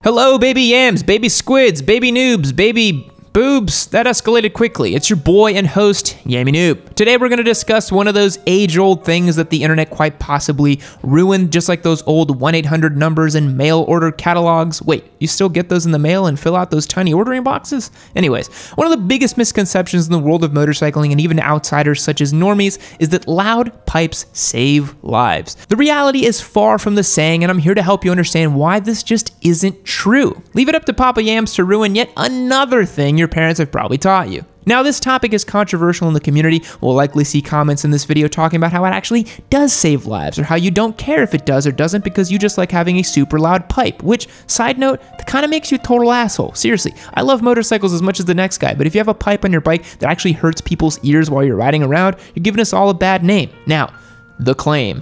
Hello, baby yams, baby squids, baby noobs, baby boobs. That escalated quickly. It's your boy and host, Yammie Noob. Today we're going to discuss one of those age-old things that the internet quite possibly ruined, just like those old 1-800 numbers and mail order catalogs. Wait, you still get those in the mail and fill out those tiny ordering boxes? Anyways, one of the biggest misconceptions in the world of motorcycling and even outsiders such as normies is that loud pipes save lives. The reality is far from the saying, and I'm here to help you understand why this just isn't true. Leave it up to Papa Yams to ruin yet another thing your parents have probably taught you. Now, this topic is controversial in the community. We'll likely see comments in this video talking about how it actually does save lives, or how you don't care if it does or doesn't because you just like having a super loud pipe, which, side note, that kind of makes you a total asshole. Seriously, I love motorcycles as much as the next guy, but if you have a pipe on your bike that actually hurts people's ears while you're riding around, you're giving us all a bad name. Now, the claim.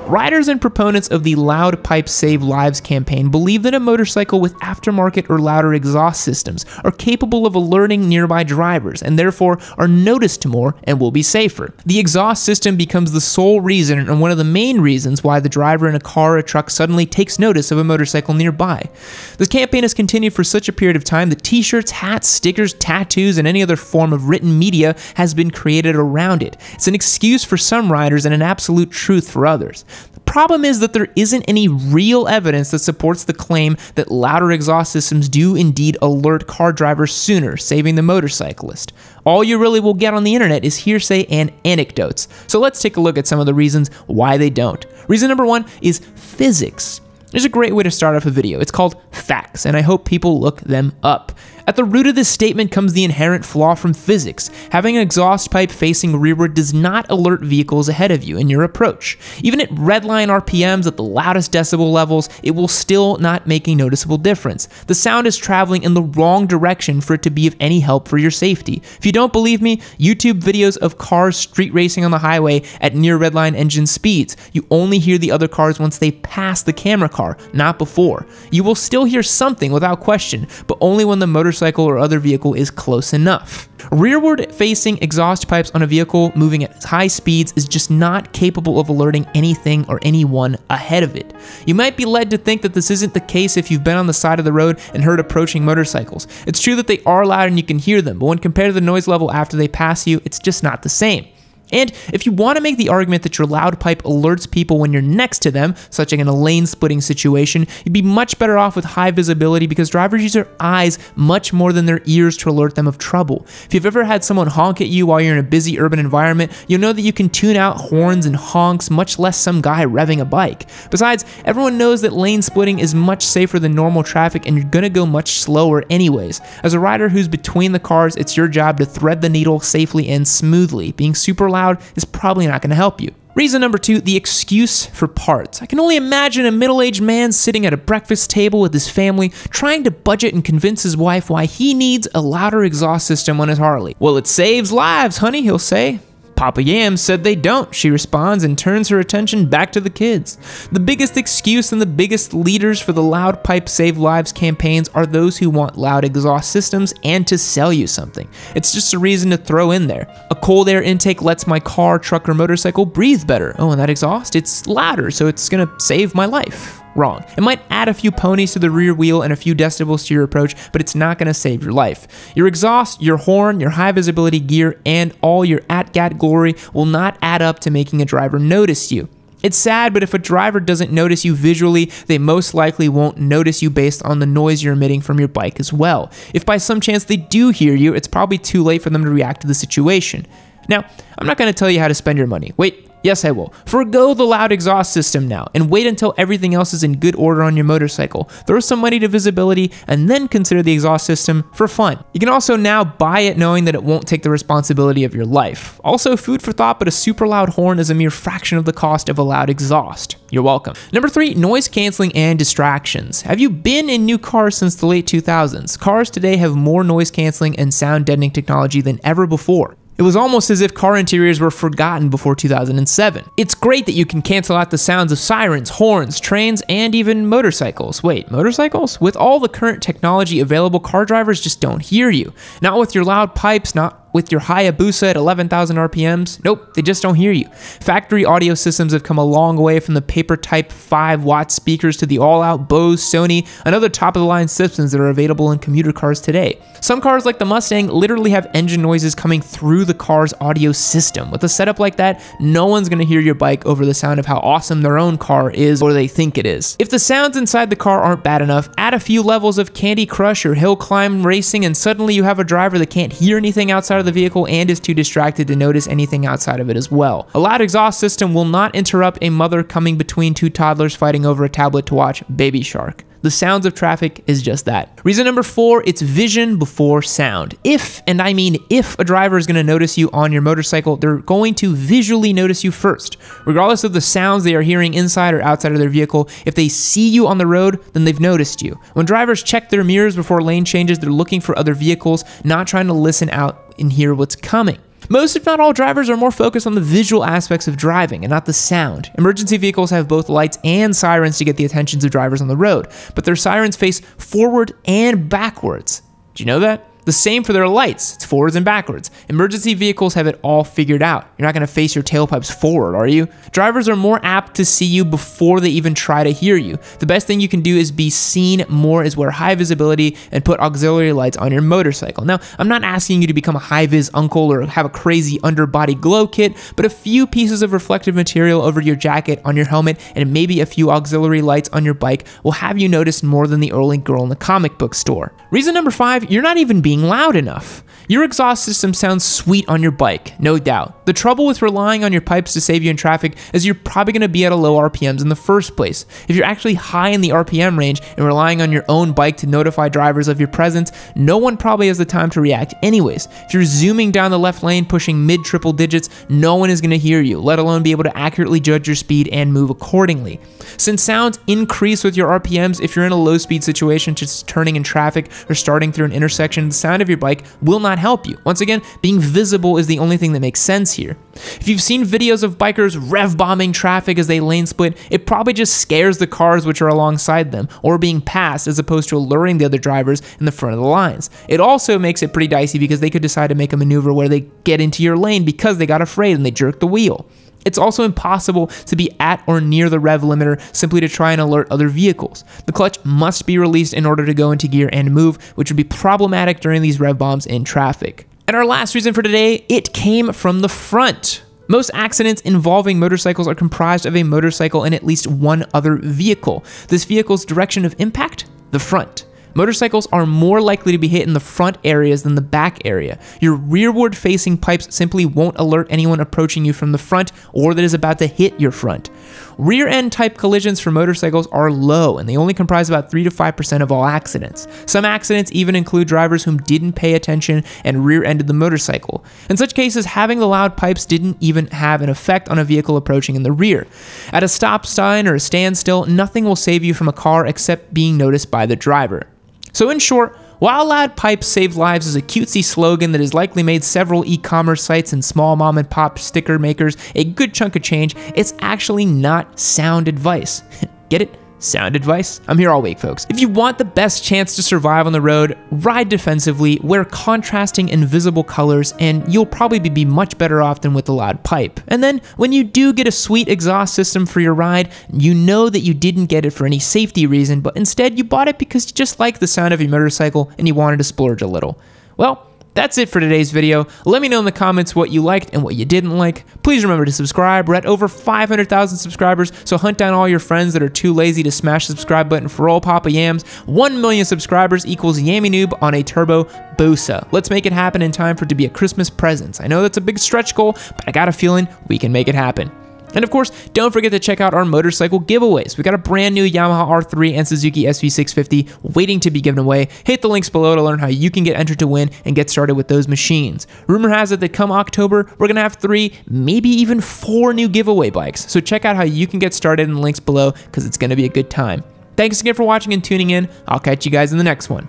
Riders and proponents of the Loud Pipes Save Lives campaign believe that a motorcycle with aftermarket or louder exhaust systems are capable of alerting nearby drivers and therefore are noticed more and will be safer. The exhaust system becomes the sole reason and one of the main reasons why the driver in a car or a truck suddenly takes notice of a motorcycle nearby. This campaign has continued for such a period of time that t-shirts, hats, stickers, tattoos, and any other form of written media has been created around it. It's an excuse for some riders and an absolute truth for others. The problem is that there isn't any real evidence that supports the claim that louder exhaust systems do indeed alert car drivers sooner, saving the motorcyclist. All you really will get on the internet is hearsay and anecdotes. So let's take a look at some of the reasons why they don't. Reason number one is physics. There's a great way to start off a video. It's called facts, and I hope people look them up. At the root of this statement comes the inherent flaw from physics. Having an exhaust pipe facing rearward does not alert vehicles ahead of you in your approach. Even at redline RPMs at the loudest decibel levels, it will still not make a noticeable difference. The sound is traveling in the wrong direction for it to be of any help for your safety. If you don't believe me, YouTube videos of cars street racing on the highway at near redline engine speeds. You only hear the other cars once they pass the camera car, not before. You will still hear something without question, but only when the motorcycle or other vehicle is close enough. Rearward facing exhaust pipes on a vehicle moving at high speeds is just not capable of alerting anything or anyone ahead of it. You might be led to think that this isn't the case if you've been on the side of the road and heard approaching motorcycles. It's true that they are loud and you can hear them, but when compared to the noise level after they pass you, it's just not the same. And if you want to make the argument that your loud pipe alerts people when you're next to them, such like in a lane splitting situation, you'd be much better off with high visibility because drivers use their eyes much more than their ears to alert them of trouble. If you've ever had someone honk at you while you're in a busy urban environment, you'll know that you can tune out horns and honks, much less some guy revving a bike. Besides, everyone knows that lane splitting is much safer than normal traffic and you're gonna go much slower anyways. As a rider who's between the cars, it's your job to thread the needle safely and smoothly. Being super loud is probably not going to help you. Reason number two, the excuse for parts. I can only imagine a middle-aged man sitting at a breakfast table with his family trying to budget and convince his wife why he needs a louder exhaust system on his Harley. Well, it saves lives, honey, he'll say. Papa Yams said they don't, she responds and turns her attention back to the kids. The biggest excuse and the biggest leaders for the Loud Pipe Save Lives campaigns are those who want loud exhaust systems and to sell you something. It's just a reason to throw in there. A cold air intake lets my car, truck, or motorcycle breathe better. Oh, and that exhaust, it's louder, so it's gonna save my life. Wrong. It might add a few ponies to the rear wheel and a few decibels to your approach, but it's not going to save your life. Your exhaust, your horn, your high visibility gear, and all your at-gat glory will not add up to making a driver notice you. It's sad, but if a driver doesn't notice you visually, they most likely won't notice you based on the noise you're emitting from your bike as well. If by some chance they do hear you, it's probably too late for them to react to the situation. Now, I'm not going to tell you how to spend your money. Wait. Yes, I will. Forgo the loud exhaust system now and wait until everything else is in good order on your motorcycle. Throw some money to visibility and then consider the exhaust system for fun. You can also now buy it knowing that it won't take the responsibility of your life. Also, food for thought, but a super loud horn is a mere fraction of the cost of a loud exhaust. You're welcome. Number three, noise canceling and distractions. Have you been in new cars since the late 2000s? Cars today have more noise canceling and sound deadening technology than ever before. It was almost as if car interiors were forgotten before 2007. It's great that you can cancel out the sounds of sirens, horns, trains, and even motorcycles. Wait, motorcycles? With all the current technology available, car drivers just don't hear you. Not with your loud pipes, not with your Hayabusa at 11,000 RPMs, nope, they just don't hear you. Factory audio systems have come a long way from the paper type 5-watt speakers to the all-out Bose, Sony, and other top-of-the-line systems that are available in commuter cars today. Some cars like the Mustang literally have engine noises coming through the car's audio system. With a setup like that, no one's gonna hear your bike over the sound of how awesome their own car is or they think it is. If the sounds inside the car aren't bad enough, add a few levels of Candy Crush or hill climb racing and suddenly you have a driver that can't hear anything outside of the vehicle and is too distracted to notice anything outside of it as well. A loud exhaust system will not interrupt a mother coming between two toddlers fighting over a tablet to watch Baby Shark. The sounds of traffic is just that. Reason number 4, it's vision before sound. If, and I mean if, a driver is going to notice you on your motorcycle, they're going to visually notice you first. Regardless of the sounds they are hearing inside or outside of their vehicle, if they see you on the road, then they've noticed you. When drivers check their mirrors before lane changes, they're looking for other vehicles, not trying to listen out and hear what's coming. Most, if not all, drivers are more focused on the visual aspects of driving and not the sound. Emergency vehicles have both lights and sirens to get the attentions of drivers on the road, but their sirens face forward and backwards. Do you know that? The same for their lights, it's forwards and backwards. Emergency vehicles have it all figured out. You're not gonna face your tailpipes forward, are you? Drivers are more apt to see you before they even try to hear you. The best thing you can do is be seen more, is wear high visibility and put auxiliary lights on your motorcycle. Now, I'm not asking you to become a high-vis uncle or have a crazy underbody glow kit, but a few pieces of reflective material over your jacket, on your helmet, and maybe a few auxiliary lights on your bike will have you notice more than the early girl in the comic book store. Reason number 5, you're not even being loud enough. Your exhaust system sounds sweet on your bike, no doubt. The trouble with relying on your pipes to save you in traffic is you're probably going to be at a low RPMs in the first place. If you're actually high in the RPM range and relying on your own bike to notify drivers of your presence, no one probably has the time to react anyways. If you're zooming down the left lane pushing mid-triple digits, no one is going to hear you, let alone be able to accurately judge your speed and move accordingly. Since sounds increase with your RPMs, if you're in a low speed situation, just turning in traffic or starting through an intersection, the sound of your bike will not help you. Once again, being visible is the only thing that makes sense here. If you've seen videos of bikers rev bombing traffic as they lane split, it probably just scares the cars which are alongside them or being passed as opposed to alluring the other drivers in the front of the lines. It also makes it pretty dicey because they could decide to make a maneuver where they get into your lane because they got afraid and they jerk the wheel. It's also impossible to be at or near the rev limiter simply to try and alert other vehicles. The clutch must be released in order to go into gear and move, which would be problematic during these rev bombs in traffic. And our last reason for today, it came from the front. Most accidents involving motorcycles are comprised of a motorcycle and at least one other vehicle. This vehicle's direction of impact? The front. Motorcycles are more likely to be hit in the front areas than the back area. Your rearward facing pipes simply won't alert anyone approaching you from the front or that is about to hit your front. Rear end type collisions for motorcycles are low and they only comprise about 3 to 5% of all accidents. Some accidents even include drivers whom didn't pay attention and rear-ended the motorcycle. In such cases, having the loud pipes didn't even have an effect on a vehicle approaching in the rear. At a stop sign or a standstill, nothing will save you from a car except being noticed by the driver. So in short, while loud pipes save lives is a cutesy slogan that has likely made several e-commerce sites and small mom and pop sticker makers a good chunk of change, it's actually not sound advice. Get it? Sound advice? I'm here all week, folks. If you want the best chance to survive on the road, ride defensively, wear contrasting and visible colors, and you'll probably be much better off than with the loud pipe. And then, when you do get a sweet exhaust system for your ride, you know that you didn't get it for any safety reason, but instead you bought it because you just like the sound of your motorcycle and you wanted to splurge a little. Well, that's it for today's video. Let me know in the comments what you liked and what you didn't like. Please remember to subscribe. We're at over 500,000 subscribers, so hunt down all your friends that are too lazy to smash the subscribe button for all Papa Yams. 1 million subscribers equals Yammie Noob on a Turbo Busa. Let's make it happen in time for it to be a Christmas present. I know that's a big stretch goal, but I got a feeling we can make it happen. And of course, don't forget to check out our motorcycle giveaways. We got a brand new Yamaha R3 and Suzuki SV650 waiting to be given away. Hit the links below to learn how you can get entered to win and get started with those machines. Rumor has it that come October, we're gonna have 3, maybe even 4 new giveaway bikes. So check out how you can get started in the links below because it's gonna be a good time. Thanks again for watching and tuning in. I'll catch you guys in the next one.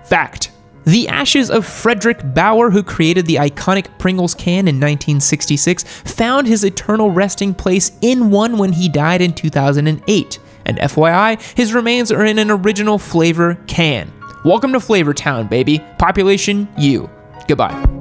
Fact: the ashes of Frederick Bauer, who created the iconic Pringles can in 1966, found his eternal resting place in one when he died in 2008. And FYI, his remains are in an original flavor can. Welcome to Flavor Town, baby. Population, you. Goodbye.